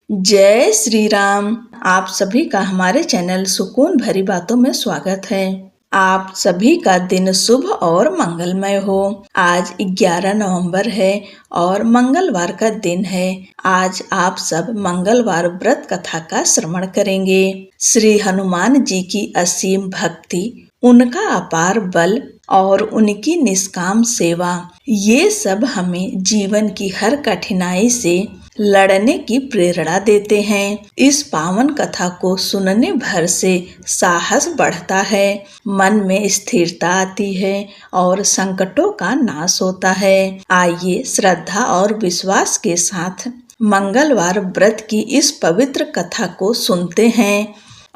जय श्री राम। आप सभी का हमारे चैनल सुकून भरी बातों में स्वागत है। आप सभी का दिन शुभ और मंगलमय हो। आज 11 नवंबर है और मंगलवार का दिन है। आज आप सब मंगलवार व्रत कथा का श्रवण करेंगे। श्री हनुमान जी की असीम भक्ति, उनका अपार बल और उनकी निष्काम सेवा, ये सब हमें जीवन की हर कठिनाई से लड़ने की प्रेरणा देते हैं। इस पावन कथा को सुनने भर से साहस बढ़ता है, मन में स्थिरता आती है और संकटों का नाश होता है। आइए श्रद्धा और विश्वास के साथ मंगलवार व्रत की इस पवित्र कथा को सुनते हैं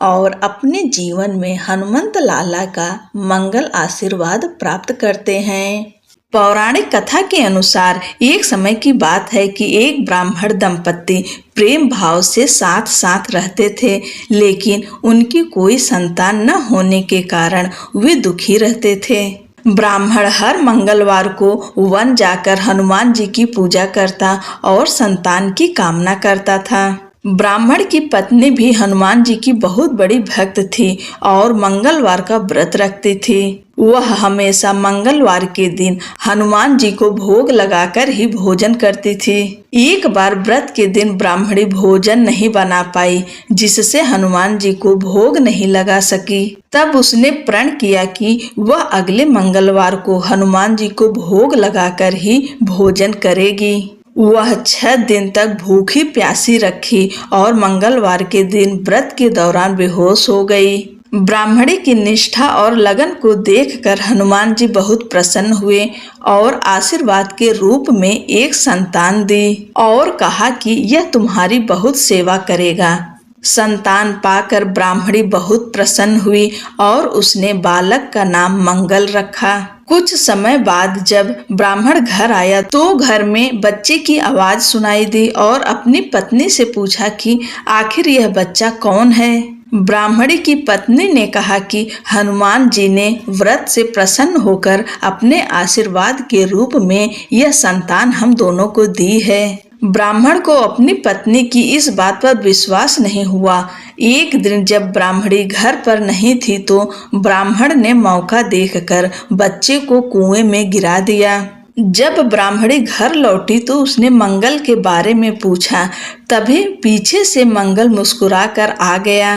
और अपने जीवन में हनुमंत लाला का मंगल आशीर्वाद प्राप्त करते हैं। पौराणिक कथा के अनुसार एक समय की बात है कि एक ब्राह्मण दंपत्ति प्रेम भाव से साथ साथ रहते थे, लेकिन उनकी कोई संतान न होने के कारण वे दुखी रहते थे। ब्राह्मण हर मंगलवार को वन जाकर हनुमान जी की पूजा करता और संतान की कामना करता था। ब्राह्मण की पत्नी भी हनुमान जी की बहुत बड़ी भक्त थी और मंगलवार का व्रत रखती थी। वह हमेशा मंगलवार के दिन हनुमान जी को भोग लगाकर ही भोजन करती थी। एक बार व्रत के दिन ब्राह्मणी भोजन नहीं बना पाई, जिससे हनुमान जी को भोग नहीं लगा सकी। तब उसने प्रण किया कि वह अगले मंगलवार को हनुमान जी को भोग लगाकर ही भोजन करेगी। वह 6 दिन तक भूखी प्यासी रखी और मंगलवार के दिन व्रत के दौरान बेहोश हो गई। ब्राह्मणी की निष्ठा और लगन को देखकर हनुमान जी बहुत प्रसन्न हुए और आशीर्वाद के रूप में एक संतान दी और कहा कि यह तुम्हारी बहुत सेवा करेगा। संतान पाकर ब्राह्मणी बहुत प्रसन्न हुई और उसने बालक का नाम मंगल रखा। कुछ समय बाद जब ब्राह्मण घर आया तो घर में बच्चे की आवाज सुनाई दी और अपनी पत्नी से पूछा कि आखिर यह बच्चा कौन है। ब्राह्मणी की पत्नी ने कहा कि हनुमान जी ने व्रत से प्रसन्न होकर अपने आशीर्वाद के रूप में यह संतान हम दोनों को दी है। ब्राह्मण को अपनी पत्नी की इस बात पर विश्वास नहीं हुआ। एक दिन जब ब्राह्मणी घर पर नहीं थी तो ब्राह्मण ने मौका देखकर बच्चे को कुएं में गिरा दिया। जब ब्राह्मणी घर लौटी तो उसने मंगल के बारे में पूछा। तभी पीछे से मंगल मुस्कुराकर आ गया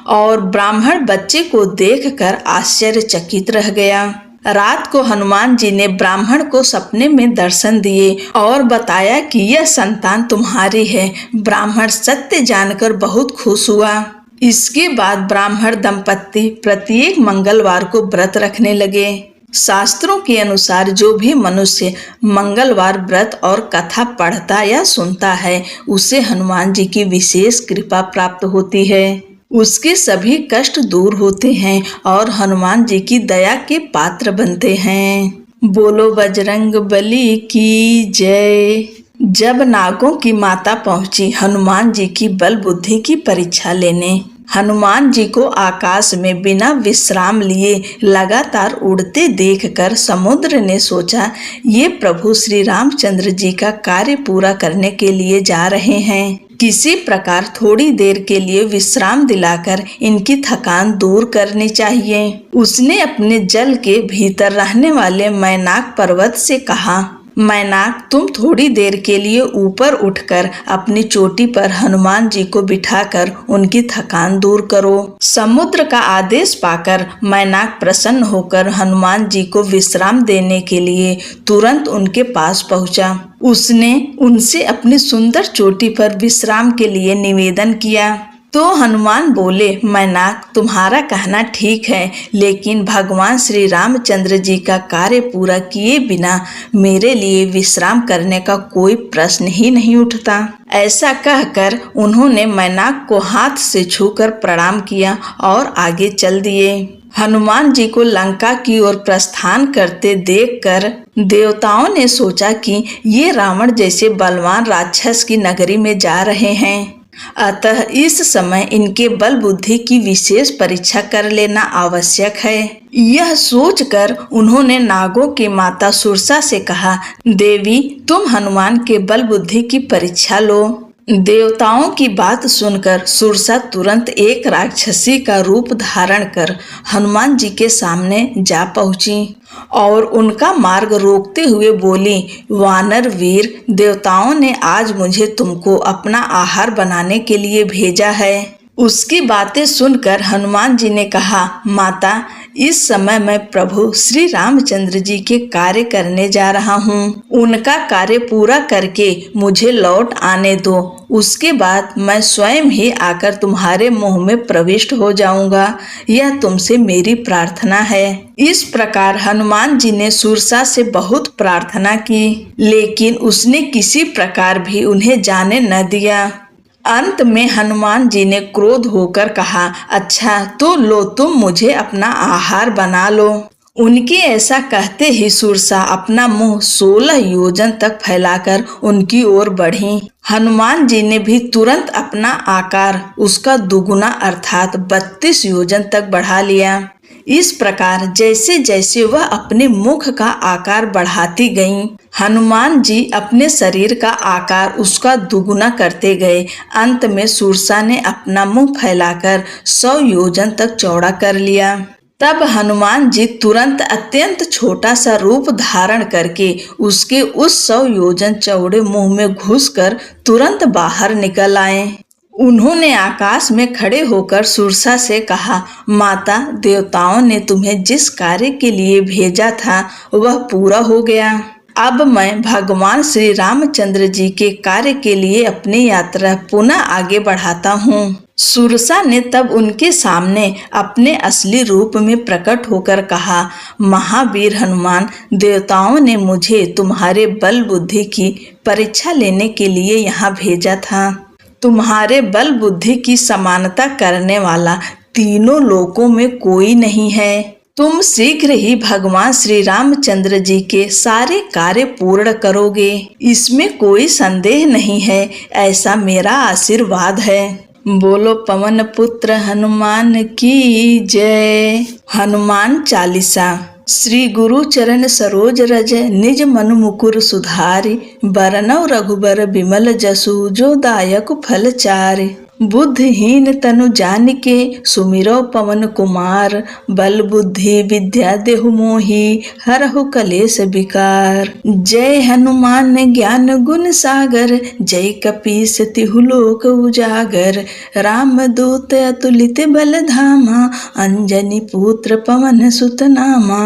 और ब्राह्मण बच्चे को देखकर आश्चर्यचकित रह गया। रात को हनुमान जी ने ब्राह्मण को सपने में दर्शन दिए और बताया कि यह संतान तुम्हारी है। ब्राह्मण सत्य जानकर बहुत खुश हुआ। इसके बाद ब्राह्मण दंपत्ति प्रत्येक मंगलवार को व्रत रखने लगे। शास्त्रों के अनुसार जो भी मनुष्य मंगलवार व्रत और कथा पढ़ता या सुनता है, उसे हनुमान जी की विशेष कृपा प्राप्त होती है। उसके सभी कष्ट दूर होते हैं और हनुमान जी की दया के पात्र बनते हैं। बोलो बजरंग बली की जय। जब नागों की माता पहुंची हनुमान जी की बल बुद्धि की परीक्षा लेने, हनुमान जी को आकाश में बिना विश्राम लिए लगातार उड़ते देखकर समुद्र ने सोचा, ये प्रभु श्री रामचंद्र जी का कार्य पूरा करने के लिए जा रहे हैं। किसी प्रकार थोड़ी देर के लिए विश्राम दिलाकर इनकी थकान दूर करनी चाहिए। उसने अपने जल के भीतर रहने वाले मैनाक पर्वत से कहा, मैनाक तुम थोड़ी देर के लिए ऊपर उठकर अपनी चोटी पर हनुमान जी को बिठाकर उनकी थकान दूर करो। समुद्र का आदेश पाकर मैनाक प्रसन्न होकर हनुमान जी को विश्राम देने के लिए तुरंत उनके पास पहुंचा। उसने उनसे अपनी सुंदर चोटी पर विश्राम के लिए निवेदन किया तो हनुमान बोले, मैनाक तुम्हारा कहना ठीक है, लेकिन भगवान श्री रामचंद्र जी का कार्य पूरा किए बिना मेरे लिए विश्राम करने का कोई प्रश्न ही नहीं उठता। ऐसा कहकर उन्होंने मैनाक को हाथ से छूकर प्रणाम किया और आगे चल दिए। हनुमान जी को लंका की ओर प्रस्थान करते देखकर देवताओं ने सोचा कि ये रावण जैसे बलवान राक्षस की नगरी में जा रहे हैं, अतः इस समय इनके बल बुद्धि की विशेष परीक्षा कर लेना आवश्यक है। यह सोचकर उन्होंने नागों की माता सुरसा से कहा, देवी तुम हनुमान के बल बुद्धि की परीक्षा लो। देवताओं की बात सुनकर सुरसा तुरंत एक राक्षसी का रूप धारण कर हनुमान जी के सामने जा पहुंची और उनका मार्ग रोकते हुए बोली, वानर वीर, देवताओं ने आज मुझे तुमको अपना आहार बनाने के लिए भेजा है। उसकी बातें सुनकर हनुमान जी ने कहा, माता, इस समय मैं प्रभु श्री रामचंद्र जी के कार्य करने जा रहा हूँ। उनका कार्य पूरा करके मुझे लौट आने दो। उसके बाद मैं स्वयं ही आकर तुम्हारे मुंह में प्रविष्ट हो जाऊंगा। यह तुमसे मेरी प्रार्थना है। इस प्रकार हनुमान जी ने सुरसा से बहुत प्रार्थना की, लेकिन उसने किसी प्रकार भी उन्हें जाने न दिया। अंत में हनुमान जी ने क्रोध होकर कहा, अच्छा तो लो, तुम मुझे अपना आहार बना लो। उनके ऐसा कहते ही सुरसा अपना मुंह 16 योजन तक फैलाकर उनकी ओर बढ़ी। हनुमान जी ने भी तुरंत अपना आकार उसका दुगुना अर्थात 32 योजन तक बढ़ा लिया। इस प्रकार जैसे जैसे वह अपने मुख का आकार बढ़ाती गईं, हनुमान जी अपने शरीर का आकार उसका दुगुना करते गए। अंत में सुरसा ने अपना मुंह फैलाकर 100 योजन तक चौड़ा कर लिया। तब हनुमान जी तुरंत अत्यंत छोटा सा रूप धारण करके उसके उस 100 योजन चौड़े मुंह में घुसकर तुरंत बाहर निकल आए। उन्होंने आकाश में खड़े होकर सुरसा से कहा, माता, देवताओं ने तुम्हें जिस कार्य के लिए भेजा था वह पूरा हो गया। अब मैं भगवान श्री रामचंद्र जी के कार्य के लिए अपनी यात्रा पुनः आगे बढ़ाता हूँ। सुरसा ने तब उनके सामने अपने असली रूप में प्रकट होकर कहा, महावीर हनुमान, देवताओं ने मुझे तुम्हारे बल बुद्धि की परीक्षा लेने के लिए यहाँ भेजा था। तुम्हारे बल बुद्धि की समानता करने वाला तीनों लोकों में कोई नहीं है। तुम शीघ्र ही भगवान श्री रामचंद्र जी के सारे कार्य पूर्ण करोगे, इसमें कोई संदेह नहीं है। ऐसा मेरा आशीर्वाद है। बोलो पवन पुत्र हनुमान की जय। हनुमान चालीसा। श्री गुरु चरण सरोज रज निज मनु मुकुर सुधारि, बरनउँ रघुबर बिमल जसु जो दायक फल चारि। बुद्धिहीन तनु जानिके सुमिरौ पवन कुमार, बल बुद्धि विद्या देहु मोहि हरहु कलेश विकार। जय हनुमान ज्ञान गुण सागर, जय कपीस तिहु लोक उजागर। राम दूत अतुलित बल धामा, अंजनी पुत्र पवन सुत नामा।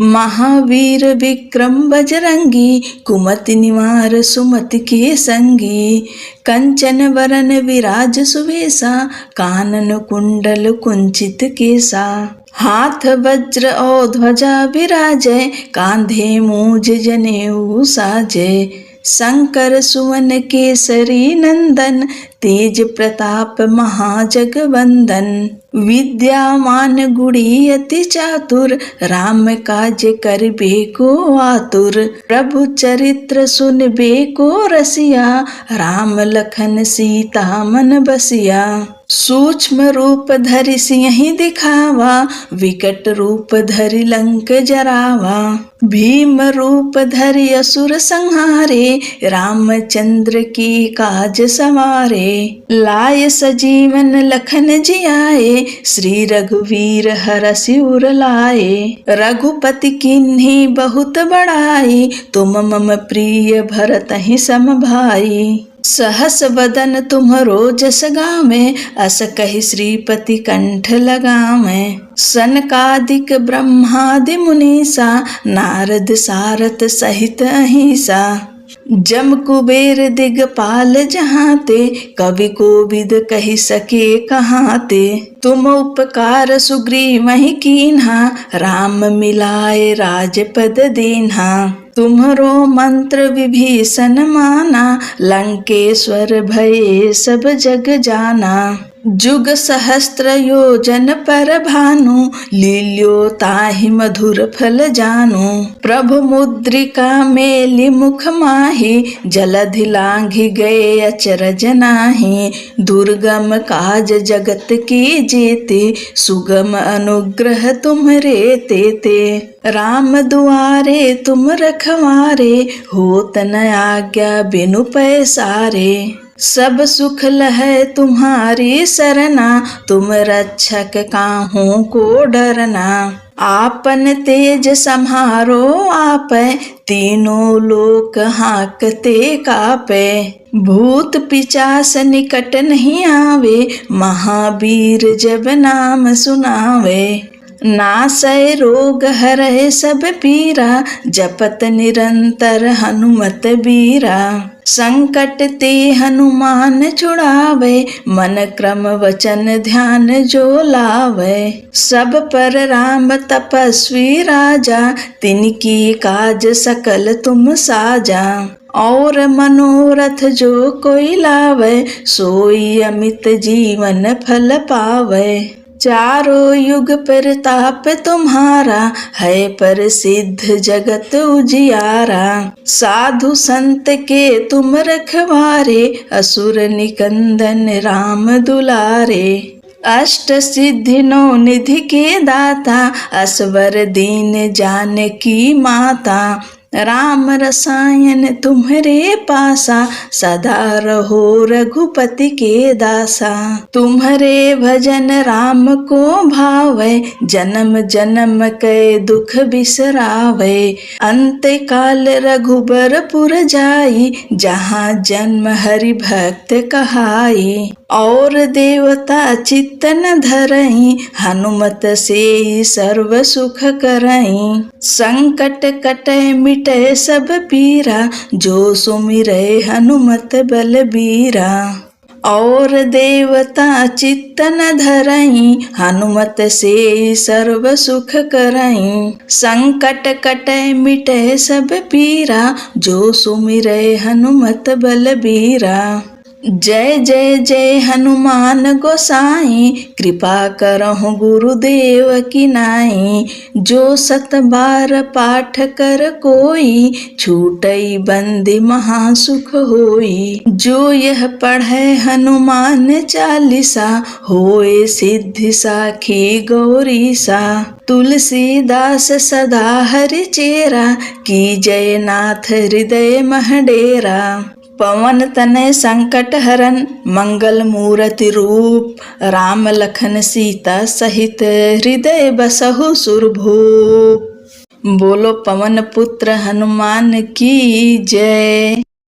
महावीर विक्रम बजरंगी, कुमति निवार सुमति के संगी। कंचन वरन विराज सुवेशा, कानन कुंडल कुंचित केसा। हाथ वज्र और ध्वजा विराजय, कांधे मूज जनेऊ साजय। शंकर सुवन केसरी नंदन, तेज प्रताप महाजगवंदन। विद्यावान गुणी अति चातुर, राम काज करबे को आतुर। प्रभु चरित्र सुनबे को रसिया, राम लखन सीता मन बसिया। सूक्ष्म रूप धरि सिंहि दिखावा, विकट रूप धरि लंक जरावा। भीम रूप धरि असुर संहारे, रामचंद्र की काज सवारे। लाय सजीवन लखन जियाए, श्री रघुवीर हरषि उर लाए। रघुपति किन्ही बहुत बड़ाई, तुम मम प्रिय भरतहि सम भाई। सहस बदन तुम्हरो जस गावें, अस कहि श्रीपति कंठ लगावें। सनकादिक ब्रह्मादि मुनीसा, नारद सारथ सहित अहिसा। जम कुबेर दिगपाल जहाते, कवि कोविद कहि सके कहाते। तुम उपकार सुग्रीवहि कीन्हा, राम मिलाए राजपद दीन्हा। तुम्हरो मंत्र विभीषण माना, लंकेश्वर भये सब जग जाना। जुग सहस्त्र योजन पर भानु, लील्यो ताहि मधुर फल जानु। प्रभु मुद्रिका मेलि मुख माहि, जलधि लांघि गए अचरज नाहि। दुर्गम काज जगत की जेते, सुगम अनुग्रह तुम्हरे तेते। राम दुआरे तुम रखवारे, होत न आज्ञा बिनु पैसारे। सब सुख लहै तुम्हारी सरना, तुम रक्षक काहू को डरना। आपन तेज सम्हारो आपै, तीनों लोक हाँकते कापै। भूत पिचास निकट नहीं आवे, महावीर जब नाम सुनावे। नासै रोग हरै सब पीरा, जपत निरंतर हनुमत बीरा। संकट ते हनुमान छुड़ावे, मन क्रम वचन ध्यान जो लावे। सब पर राम तपस्वी राजा, तिनकी काज सकल तुम साजा। और मनोरथ जो कोई लावे, सोई अमित जीवन फल पावे। चारों युग प्रताप तुम्हारा, है प्रसिद्ध जगत उजियारा। साधु संत के तुम रखवारे, असुर निकंदन राम दुलारे। अष्ट सिद्धि नौ निधि के दाता, असवर दीन जानकी माता। राम रसायन तुम्हरे पासा, सदा रहो रघुपति के दासा। तुम्हरे भजन राम को भावै, जन्म जन्म के दुख बिसरावै। अंत काल रघुबरपुर जाई, जहाँ जन्म हरि भक्त कहाई। और देवता चित्त न धरई, हनुमत से सर्व सुख करई। संकट कटै मिटै सब पीरा, जो सुमिरै हनुमत बलबीरा। और देवता चित्त न धरई, हनुमत से सर्व सुख करई। संकट कटै मिटै सब पीरा, जो सुमिरै हनुमत बलबीरा। जय जय जय हनुमान गोसाई, कृपा करहु गुरुदेव की नाई। जो सत बार पाठ कर कोई, छूटई बंदी महासुख होई। जो यह पढ़ै हनुमान चालीसा, होए सिद्धि साखी गौरीसा। तुलसीदास सदा हरि चेरा, कीजय नाथ हृदय मह डेरा। पवन तनय संकट हरन, मंगल मूर्ति रूप। राम लखन सीता सहित, हृदय बसहु सुरभूप। बोलो पवन पुत्र हनुमान की जय।